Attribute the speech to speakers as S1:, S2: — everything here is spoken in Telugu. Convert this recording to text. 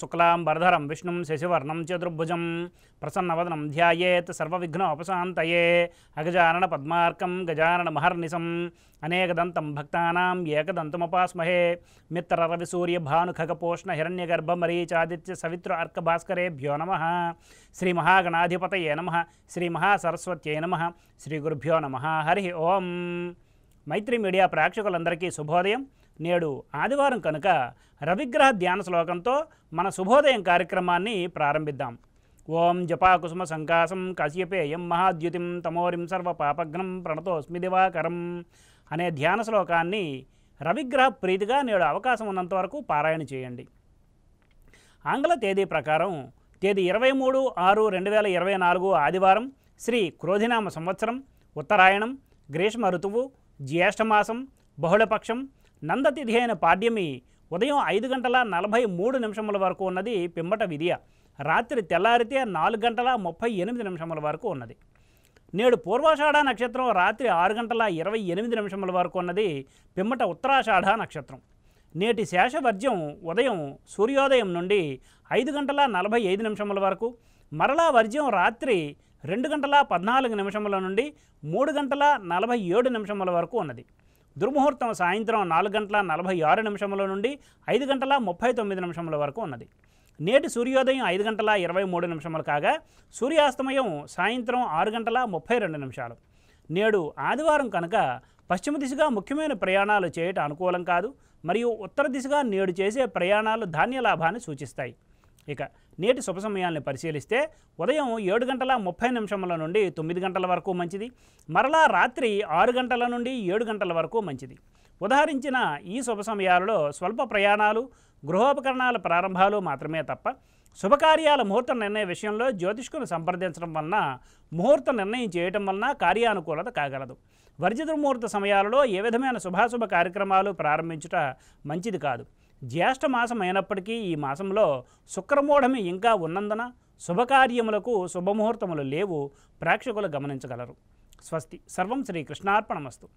S1: శుక్లాంబరధరం విష్ణుం శశివర్ణం చతుర్భుజం ప్రసన్నవదనం ధ్యాయేత్ సర్వవిఘ్నోపశాంతయే అగజానన పద్మార్కం గజానన మహర్నిశం అనేకదంతం భక్తానాం ఏకదంతముపాస్మహే మిత్రరవిసూర్యభానుఖగపోష్ణ హిరణ్యగర్భమరీచాదిత్య సవితృ అర్కభాస్కరేభ్యో నమః శ్రీ మహాగణాధిపతయే నమః శ్రీ మహాసరస్వత్యై నమః శ్రీ గురుభ్యో నమః హరి ఓం. మైత్రి మీడియా ప్రేక్షకులందరికీ శుభోదయం. నేడు ఆదివారం కనుక రవిగ్రహ ధ్యాన శ్లోకంతో మన శుభోదయం కార్యక్రమాన్ని ప్రారంభిద్దాం. ఓం జపాకుసుమ సంకాసం కాశ్యపేయం మహాద్యుతిం తమోరిం సర్వపాపఘ్నం ప్రణతోస్మి దివాకరం అనే ధ్యాన శ్లోకాన్ని రవిగ్రహ ప్రీతిగా నేడు అవకాశం ఉన్నంత వరకు పారాయణ చేయండి. ఆంగ్ల తేదీ ప్రకారం తేదీ 23/6/2024 ఆదివారం, శ్రీ క్రోధినామ సంవత్సరం, ఉత్తరాయణం, గ్రీష్మ ఋతువు, జ్యేష్ఠమాసం, బహుళపక్షం, నందతిథి అయిన పాడ్యమి ఉదయం 5:43 వరకు ఉన్నది పిమ్మట విదియ. రాత్రి తెల్లారితే 4:38 వరకు ఉన్నది. నేడు పూర్వాషాఢ నక్షత్రం రాత్రి 6:28 వరకు ఉన్నది పిమ్మట ఉత్తరాషాఢ నక్షత్రం. నేటి శేషవర్జ్యం ఉదయం సూర్యోదయం నుండి 5:45 వరకు, మరలా వర్జ్యం రాత్రి 2:14 నుండి 3:47 వరకు ఉన్నది. దుర్ముహూర్తం సాయంత్రం 4:46 నుండి 5:39 వరకు ఉన్నది. నేటి సూర్యోదయం 5:23 కాగా సూర్యాస్తమయం సాయంత్రం 6:32. నేడు ఆదివారం కనుక పశ్చిమ దిశగా ముఖ్యమైన ప్రయాణాలు చేయటం అనుకూలం కాదు, మరియు ఉత్తర దిశగా నేడు చేసే ప్రయాణాలు ధాన్యలాభాన్ని సూచిస్తాయి. ఇక నేటి శుభ సమయాన్ని పరిశీలిస్తే ఉదయం 7:30 నుండి 9 గంటల వరకు మంచిది, మరలా రాత్రి 6 గంటల నుండి 7 గంటల వరకు మంచిది. ఉదాహరించిన ఈ శుభ సమయాలలో స్వల్ప ప్రయాణాలు, గృహోపకరణాల ప్రారంభాలు మాత్రమే తప్ప శుభకార్యాల ముహూర్త నిర్ణయ విషయంలో జ్యోతిష్కును సంప్రదించడం వలన, ముహూర్త నిర్ణయం చేయటం వలన కార్యానుకూలత కాగలదు. వర్జ దుర్ముహూర్త సమయాలలో ఏ విధమైన శుభాశుభ కార్యక్రమాలు ప్రారంభించుట మంచిది కాదు. జ్యేష్ఠ మాసం అయినప్పటికీ ఈ మాసంలో శుక్రమూఢమి ఇంకా ఉన్నందున శుభకార్యములకు శుభముహూర్తములు లేవు, ప్రేక్షకులు గమనించగలరు. స్వస్తి. సర్వం శ్రీకృష్ణార్పణమస్తు.